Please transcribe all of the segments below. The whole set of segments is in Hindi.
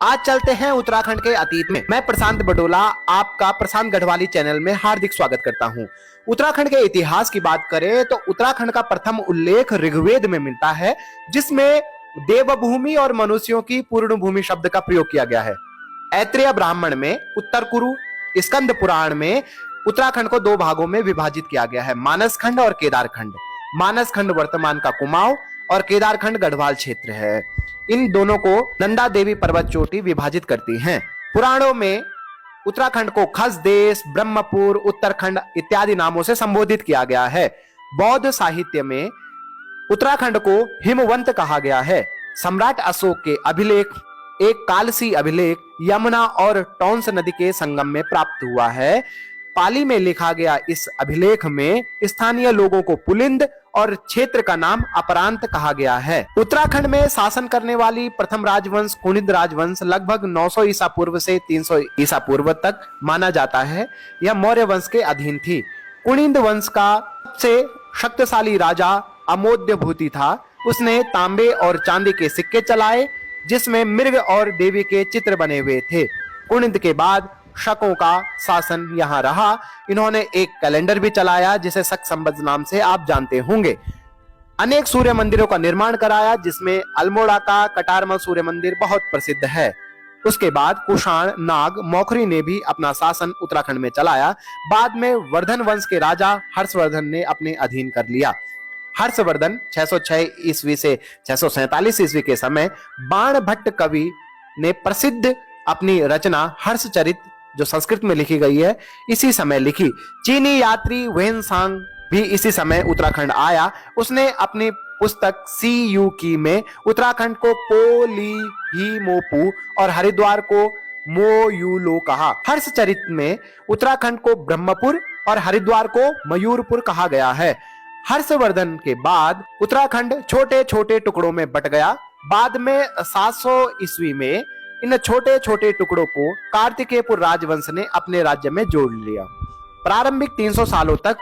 आज चलते हैं उत्तराखंड के अतीत में। मैं प्रशांत बडोला आपका प्रशांत गढ़वाली चैनल में हार्दिक स्वागत करता हूं। उत्तराखंड के इतिहास की बात करें तो उत्तराखंड का प्रथम उल्लेख ऋग्वेद में मिलता है, जिसमें देवभूमि और मनुष्यों की पूर्ण भूमि शब्द का प्रयोग किया गया है। ऐत्रेय ब्राह्मण में, उत्तर कुरु, स्कंद पुराण में उत्तराखंड को दो भागों में विभाजित किया गया है, मानसखंड और केदारखंड। मानसखंड वर्तमान का कुमाऊं और केदारखंड गढ़वाल क्षेत्र है। इन दोनों को नंदा देवी पर्वत चोटी विभाजित करती हैं। पुराणों में उत्तराखंड को खस देश, ब्रह्मपुर, उत्तरखंड इत्यादि नामों से संबोधित किया गया है। बौद्ध साहित्य में उत्तराखंड को हिमवंत कहा गया है। सम्राट अशोक के अभिलेख, एक कालसी अभिलेख यमुना और टॉन्स नदी के संगम में प्राप्त हुआ है। पाली में लिखा गया इस अभिलेख में स्थानीय लोगों को पुलिंद और क्षेत्र का नाम अपरांत कहा गया है। उत्तराखंड में शासन करने वाली प्रथम राजवंश कुणिद राजवंश लगभग 900 ईसा पूर्व से 300 ईसा पूर्व तक माना जाता है। यह मौर्य वंश के अधीन थी। कुणिद वंश का सबसे शक्तिशाली राजा अमोद्य भूति था। उसने तांबे और चांदी के सिक्के चलाए, जिसमें मृग और देवी के चित्र बने हुए थे। कुणिद के बाद शकों का शासन यहां रहा। इन्होंने एक कैलेंडर भी चलाया, जिसे शक संवत नाम से आप जानते होंगे। अनेक सूर्य मंदिरों का निर्माण कराया, जिसमें अल्मोड़ा का कटारमा सूर्य मंदिर बहुत प्रसिद्ध है। उसके बाद कुषाण, नाग, मौखरी ने भी अपना शासन उत्तराखंड में चलाया। बाद में वर्धन वंश के राजा हर्षवर्धन ने अपने अधीन कर लिया। हर्षवर्धन 606 ईस्वी से 647 ईस्वी के समय बाण भट्ट कवि ने प्रसिद्ध अपनी रचना हर्षचरित, जो संस्कृत में लिखी गई है, इसी समय लिखी। चीनी यात्री वेनसांग भी इसी समय उत्तराखंड आया। उसने अपनी पुस्तक सी यू की में उत्तराखंड को पो ली ही मोपू और हरिद्वार को मोयूलो कहा। हर्षचरित में उत्तराखंड को ब्रह्मपुर और हरिद्वार को मयूरपुर कहा गया है। हर्षवर्धन के बाद उत्तराखंड छोटे छोटे टुकड़ों में बट गया। बाद में 700 ईस्वी में इन छोटे छोटे टुकड़ों को कार्तिकेयपुर राजवंश ने अपने राज्य में जोड़ लिया। प्रारंभिक 300 सालों तक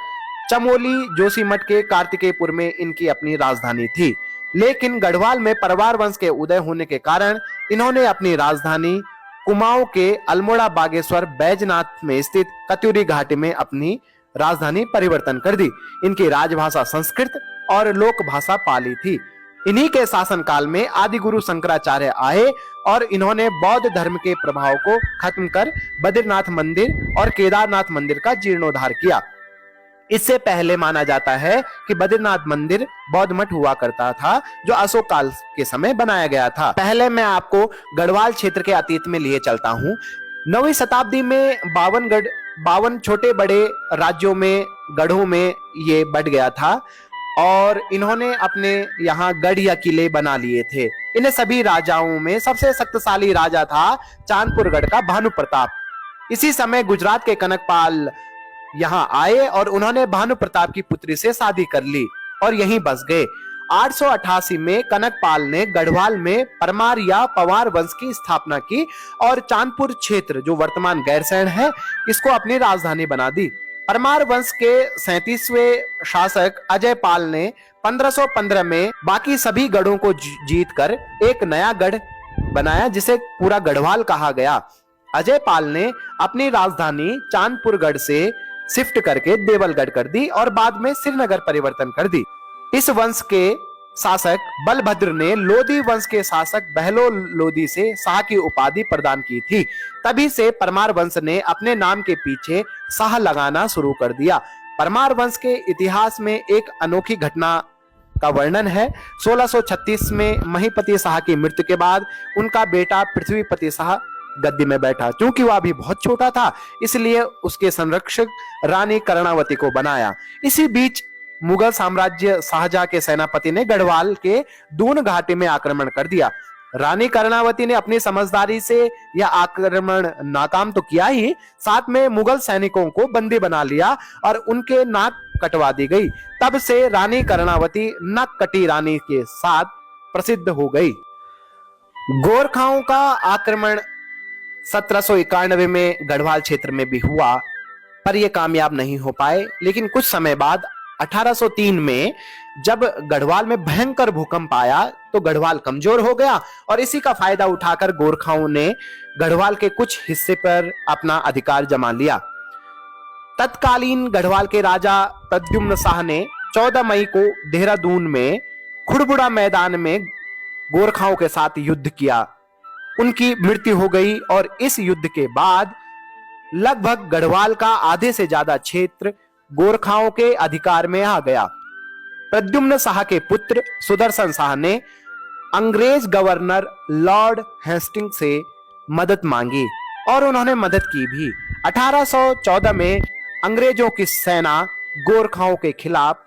चमोली जोशीमठ के कार्तिकेयपुर में इनकी अपनी राजधानी थी, लेकिन गढ़वाल में परवार वंश के उदय होने के कारण इन्होंने अपनी राजधानी कुमाऊं के अल्मोड़ा बागेश्वर बैजनाथ में स्थित कत्यूरी घाटी में अपनी राजधानी परिवर्तन कर दी। इनकी राजभाषा संस्कृत और लोक भाषा पाली थी। इन्हीं के शासनकाल में आदि गुरु शंकराचार्य आए और इन्होंने बौद्ध धर्म के प्रभाव को खत्म कर बद्रीनाथ मंदिर और केदारनाथ मंदिर का जीर्णोद्धार किया। इससे पहले माना जाता है कि बद्रीनाथ मंदिर बौद्ध मठ हुआ करता था, जो अशोक काल के समय बनाया गया था। पहले मैं आपको गढ़वाल क्षेत्र के अतीत में लिए चलता हूँ। 9वीं शताब्दी में 52 छोटे बड़े राज्यों में, गढ़ों में ये बढ़ गया था और इन्होंने अपने यहाँ गढ़ या किले बना लिए थे। इन सभी राजाओं में सबसे शक्तिशाली राजा था चांदपुरगढ़ का भानु प्रताप। इसी समय गुजरात के कनकपाल यहाँ आए और उन्होंने भानु प्रताप की पुत्री से शादी कर ली और यहीं बस गए। 888 में कनकपाल ने गढ़वाल में परमार या पवार वंश की स्थापना की और चांदपुर क्षेत्र, जो वर्तमान गैरसैंण है, इसको अपनी राजधानी बना दी। परमार वंश के 37वें शासक अजय पाल ने 1515 में बाकी सभी गढ़ों को जीतकर एक नया गढ़ बनाया, जिसे पूरा गढ़वाल कहा गया। अजय पाल ने अपनी राजधानी चांदपुरगढ़ से शिफ्ट करके देवलगढ़ कर दी और बाद में श्रीनगर परिवर्तन कर दी। इस वंश के शासक बलभद्र ने लोधी वंश के शासक बहलो लोधी से शाह की उपाधि प्रदान की थी। तभी से परमार वंश ने अपने नाम के पीछे शाह लगाना शुरू कर दिया। परमार वंश के इतिहास में एक अनोखी घटना का वर्णन है। 1636 में महीपति शाह की मृत्यु के बाद उनका बेटा पृथ्वीपति शाह गद्दी में बैठा। क्योंकि वह अभी बहुत छोटा था, इसलिए उसके संरक्षक रानी कर्णावती को बनाया। इसी बीच मुगल साम्राज्य शाहजहां के सेनापति ने गढ़वाल के दून घाटी में आक्रमण कर दिया। रानी कर्णावती ने अपनी समझदारी से यह आक्रमण नाकाम तो किया ही, साथ में मुगल सैनिकों को बंदी बना लिया और उनके नाक कटवा दी गई। तब से रानी कर्णावती नक कटी रानी के साथ प्रसिद्ध हो गई। गोरखाओं का आक्रमण 1791 में गढ़वाल क्षेत्र में भी हुआ, पर यह कामयाब नहीं हो पाए। लेकिन कुछ समय बाद 1803 में जब गढ़वाल में भयंकर भूकंप आया तो गढ़वाल कमजोर हो गया और इसी का फायदा उठाकर गोरखाओं ने गढ़वाल के कुछ हिस्से पर अपना अधिकार जमा लिया। तत्कालीन गढ़वाल के राजा प्रद्युम्न शाह ने 14 मई को देहरादून में खुड़बुड़ा मैदान में गोरखाओं के साथ युद्ध किया। उनकी मृत्यु हो गई और इस युद्ध के बाद लगभग गढ़वाल का आधे से ज्यादा क्षेत्र गोरखाओं के अधिकार में आ गया। प्रद्युम्न शाह के पुत्र सुदर्शन शाह ने अंग्रेज गवर्नर लॉर्ड हेस्टिंग्स से मदद मांगी और उन्होंने मदद की भी। 1814 में अंग्रेजों की सेना गोरखाओं के खिलाफ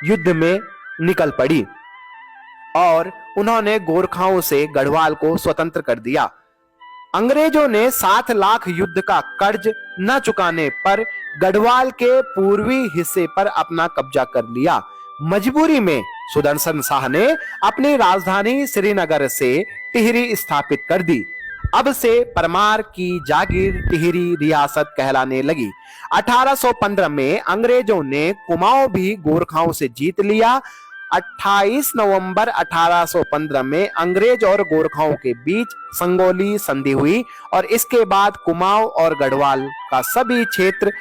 युद्ध में निकल पड़ी और उन्होंने गोरखाओं से गढ़वाल को स्वतंत्र कर दिया। अंग्रेजों ने 7 लाख युद्ध का कर्ज न चुकाने पर गढ़वाल के पूर्वी हिस्से पर अपना कब्जा कर लिया। मजबूरी में सुदर्शन शाह ने अपनी राजधानी श्रीनगर से टिहरी स्थापित कर दी। अब से परमार की जागीर टिहरी रियासत कहलाने लगी। 1815 में अंग्रेजों ने कुमाऊं भी गोरखाओं से जीत लिया। 28 नवंबर 1815 में अंग्रेज और गोरखाओं के बीच संगोली संधि हुई और इसके बाद कुमाऊं और गढ़वाल का सभी क्षेत्र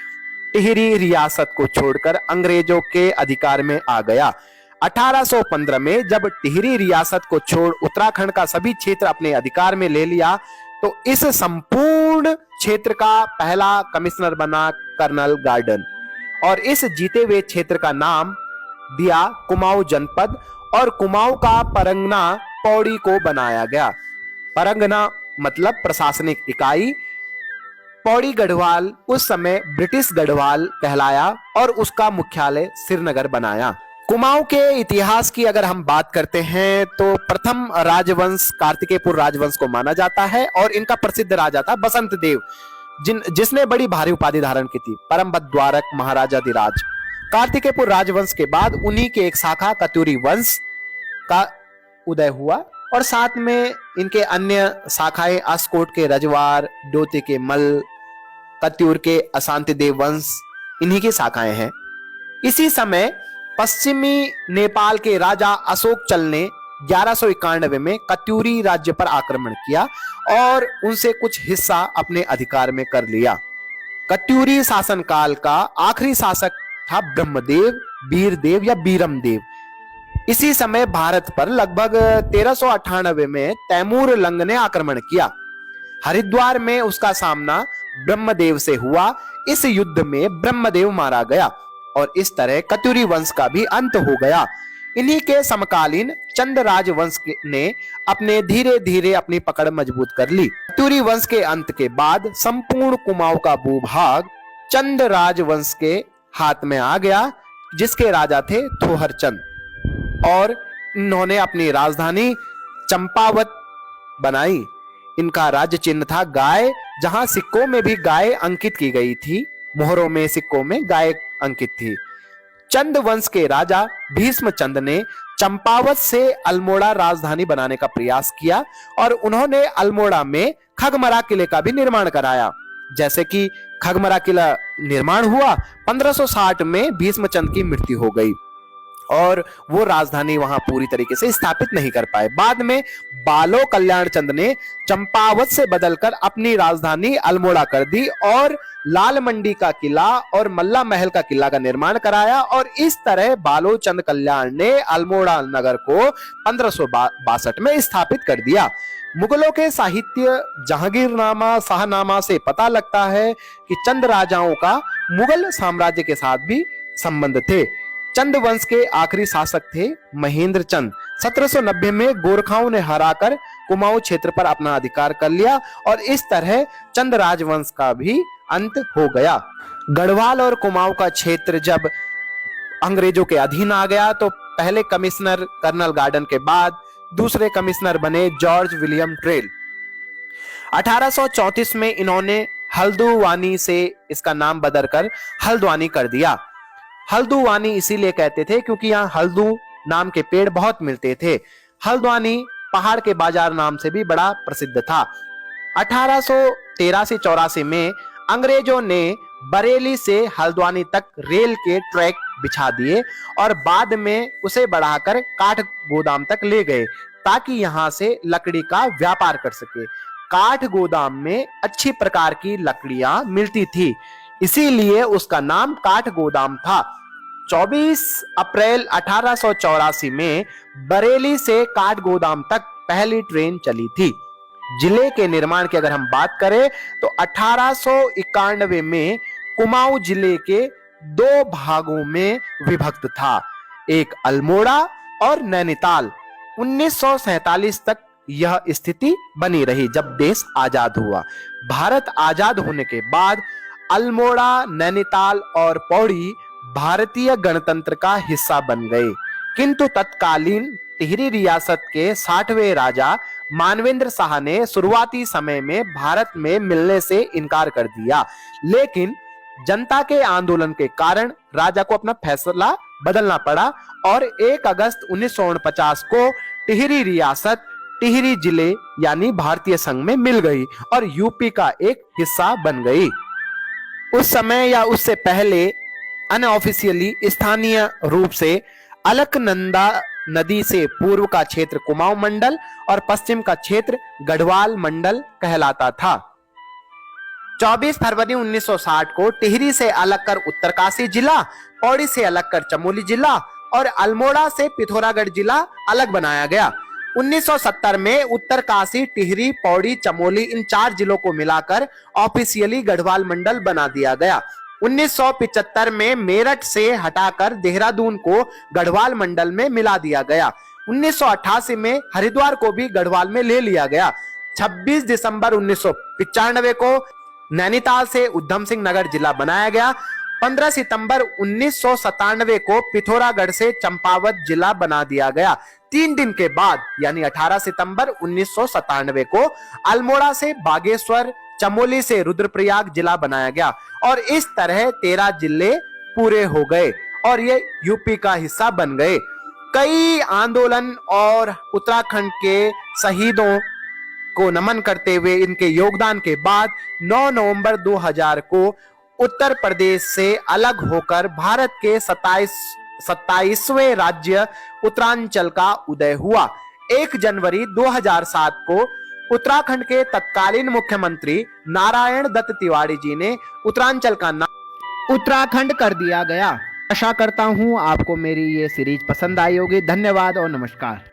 टिहरी रियासत को छोड़कर अंग्रेजों के अधिकार में आ गया। 1815 में जब टिहरी रियासत को छोड़ उत्तराखंड का सभी क्षेत्र अपने अधिकार में ले लिया तो इस संपूर्ण क्षेत्र का पहला कमिश्नर बना कर्नल गार्डन और इस जीते हुए क्षेत्र का नाम दिया कुमाऊं जनपद और कुमाऊं का परगना पौड़ी को बनाया गया। परगना मतलब प्रशासनिक इकाई। पौड़ी गढ़वाल उस समय ब्रिटिश गढ़वाल कहलाया और उसका मुख्यालय श्रीनगर बनाया। कुमाऊं के इतिहास की अगर हम बात करते हैं तो प्रथम राजवंश कार्तिकेयपुर राजवंश को माना जाता है और इनका प्रसिद्ध राजा था बसंत देव जिसने बड़ी भारी उपाधि धारण की थी, परम द्वारक महाराजाधिराज। कार्तिकेयपुर राजवंश के बाद उन्हीं के एक शाखा कत्यूरी वंश का उदय हुआ और साथ में इनके अन्य शाखाएं अस्कोट के रजवार, डोते के मल, कत्यूर के अशांति देव वंश इन्हीं की शाखाएं हैं। इसी समय पश्चिमी नेपाल के राजा अशोक चल ने 1191 में कत्यूरी राज्य पर आक्रमण किया और उनसे कुछ हिस्सा अपने अधिकार में कर लिया। कत्यूरी शासनकाल का आखिरी शासक था ब्रह्मदेव, बीरदेव या बीरमदेव। इसी समय भारत पर लगभग 1398 में तैमूर लंग ने आक्रमण किया। हरिद्वार में उसका सामना ब्रह्मदेव से हुआ। इस युद्ध में ब्रह्मदेव मारा गया और इस तरह कत्यूरी वंश का भी अंत हो गया। इन्हीं के समकालीन चंद राजवंश ने अपने धीरे धीरे अपनी पकड़ मजबूत कर ली। कत्यूरी वंश के अंत के बाद संपूर्ण कुमाऊं का भूभाग चंद राजवंश के हाथ में आ गया जिसके राजा थे थोहर चंद और इन्होंने अपनी राजधानी चंपावत बनाई। इनका राज्य चिन्ह था गाय, जहां सिक्कों में भी गाय अंकित की गई थी। मोहरों में, सिक्कों में गाय अंकित थी। चंद वंश के राजा भीष्म चंद ने चंपावत से अल्मोड़ा राजधानी बनाने का प्रयास किया और उन्होंने अल्मोड़ा में खगमरा किले का भी निर्माण कराया। जैसे कि खगमरा किला निर्माण हुआ, 1560 में भीष्म चंद की मृत्यु हो गई और वो राजधानी वहां पूरी तरीके से स्थापित नहीं कर पाए। बाद में बालो कल्याण चंद ने चंपावत से बदलकर अपनी राजधानी अल्मोड़ा कर दी और लाल मंडी का किला और मल्ला महल का किला का निर्माण कराया और इस तरह बालो चंद कल्याण ने अल्मोड़ा नगर को 1562 में स्थापित कर दिया। मुगलों के साहित्य जहांगीरनामा, शाहनामा से पता लगता है कि चंद राजाओं का मुगल साम्राज्य के साथ भी संबंध थे। चंद वंश के आखिरी शासक थे महेंद्र चंद। 1790 में गोरखाओं ने हराकर कुमाऊं क्षेत्र पर अपना अधिकार कर लिया और इस तरह चंद राजवंश का भी अंत हो गया। गढ़वाल और कुमाऊं का क्षेत्र जब अंग्रेजों के अधीन आ गया तो पहले कमिश्नर कर्नल गार्डन के बाद दूसरे कमिश्नर बने जॉर्ज विलियम ट्रेल। 1834 में इन्होंने हल्दुवानी से इसका नाम बदलकर हल्द्वानी कर दिया। हल्दुवानी इसीलिए कहते थे क्योंकि यहाँ हल्दू नाम के पेड़ बहुत मिलते थे। हल्द्वानी पहाड़ के बाजार नाम से भी बड़ा प्रसिद्ध था। 1883-84 में अंग्रेजों ने बरेली से हल्द्वानी तक रेल के ट्रैक बिछा दिए और बाद में उसे बढ़ाकर काठ गोदाम तक ले गए ताकि यहां से लकड़ी का व्यापार कर सके। काठ गोदाम में अच्छी प्रकार की लकड़ियां मिलती थी, इसीलिए उसका नाम काठ गोदाम था। 24 अप्रैल 1884 में बरेली से काठ गोदाम तक पहली ट्रेन चली थी। जिले के निर्माण की अगर हम बात करें तो 1891 में कुमाऊं जिले के दो भागों में विभक्त था, एक अल्मोड़ा और नैनीताल। 1947 तक यह स्थिति बनी रही जब देश आजाद हुआ। भारत आजाद होने के बाद अल्मोड़ा, नैनीताल और पौड़ी भारतीय गणतंत्र का हिस्सा बन गए, किंतु तत्कालीन टिहरी रियासत के 60वें राजा मानवेंद्र शाह ने शुरुआती समय में भारत में मिलने से इनकार कर दिया, लेकिन जनता के आंदोलन के कारण राजा को अपना फैसला बदलना पड़ा और 1 अगस्त 1949 को टिहरी रियासत टिहरी जिले यानी भारतीय संघ में मिल गई और यूपी का एक हिस्सा बन गई। उस समय या उससे पहले अनऑफिशियली स्थानीय रूप से अलकनंदा नदी से पूर्व का क्षेत्र कुमाऊं मंडल और पश्चिम का क्षेत्र गढ़वाल मंडल कहलाता था। 24 फरवरी 1960 को टिहरी से अलग कर उत्तरकाशी जिला, पौड़ी से अलग कर चमोली जिला और अल्मोड़ा से पिथौरागढ़ जिला अलग बनाया गया। 1970 में उत्तरकाशी, टिहरी, पौड़ी, चमोली इन 4 जिलों को मिलाकर ऑफिशियली गढ़वाल मंडल बना दिया गया। 1975 में मेरठ से हटाकर देहरादून को गढ़वाल मंडल में मिला दिया गया। 1988 में हरिद्वार को भी गढ़वाल में ले लिया गया। 26 दिसंबर 1995 को नैनीताल से उधम सिंह नगर जिला बनाया गया। 15 सितंबर 1997 को पिथौरागढ़ से चंपावत जिला बना दिया गया। 3 दिन के बाद यानी 18 सितंबर 1997 को अल्मोड़ा से बागेश्वर, चमोली से रुद्रप्रयाग जिला बनाया गया और इस तरह 13 जिले पूरे हो गए और ये यूपी का हिस्सा बन गए। कई आंदोलन और उत्तराखंड के शहीदों को नमन करते हुए इनके योगदान के बाद 9 नवंबर 2000 को उत्तर प्रदेश से अलग होकर भारत के 27वें राज्य उत्तरांचल का उदय हुआ। 1 जनवरी 2007 को उत्तराखंड के तत्कालीन मुख्यमंत्री नारायण दत्त तिवारी जी ने उत्तरांचल का नाम उत्तराखंड कर दिया गया। आशा करता हूं आपको मेरी ये सीरीज पसंद आई होगी। धन्यवाद और नमस्कार।